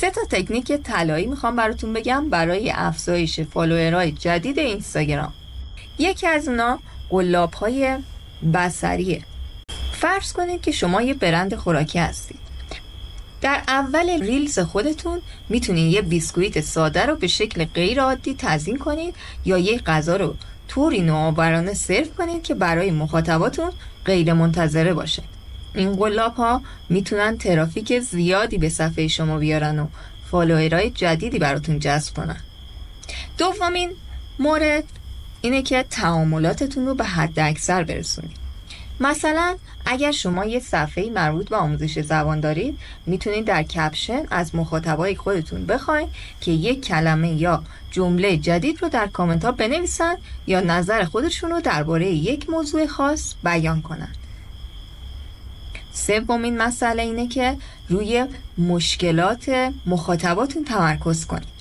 3 تکنیک طلایی میخوام براتون بگم برای افزایش فالوورهای جدید اینستاگرام. یکی از اونا قلاب‌های بصریه. فرض کنید که شما یه برند خوراکی هستید. در اول ریلز خودتون میتونید یه بیسکویت ساده رو به شکل غیر عادی تزیین کنید یا یه غذا رو طوری نوآورانه سرو کنید که برای مخاطباتون غیر منتظره باشه. این قلاب‌ها میتونن ترافیک زیادی به صفحه شما بیارن و فالوورهای جدیدی براتون جذب کنن. دومین مورد اینه که تعاملاتتون رو به حد اکثر برسونید. مثلا اگر شما یه صفحه مربوط به آموزش زبان دارید، میتونید در کپشن از مخاطبای خودتون بخواید که یک کلمه یا جمله جدید رو در کامنت ها بنویسن یا نظر خودشون رو درباره یک موضوع خاص بیان کنن. سومین مسئله اینه که روی مشکلات مخاطباتون تمرکز کنید.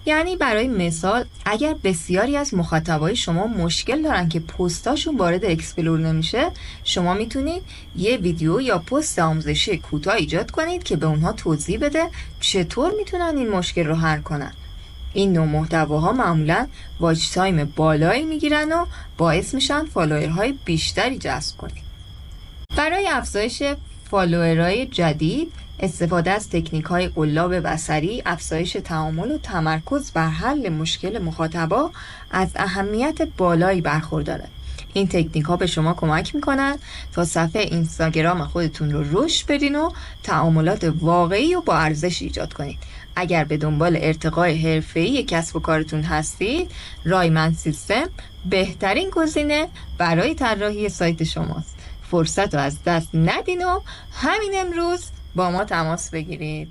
یعنی برای مثال اگر بسیاری از مخاطبای شما مشکل دارن که پستاشون وارد اکسپلور نمیشه، شما میتونید یه ویدیو یا پست آموزشی کوتاه ایجاد کنید که به اونها توضیح بده چطور میتونن این مشکل رو حل کنن. این نوع محتواها معمولا واچ تایم بالایی میگیرن و باعث میشن فالوورهای بیشتری جذب کنید. برای افزایش فالوورهای جدید، استفاده از تکنیک‌های قلاب بصری، افزایش تعامل و تمرکز بر حل مشکل مخاطبا از اهمیت بالایی برخورداره. این تکنیک‌ها به شما کمک می‌کنن تا صفحه اینستاگرام خودتون رو رشد بدین و تعاملات واقعی و با ارزش ایجاد کنید. اگر به دنبال ارتقای حرفه‌ای کسب و کارتون هستید، رایمن سیستم بهترین گزینه برای طراحی سایت شماست. فرصت رو از دست ندین و همین امروز با ما تماس بگیرید.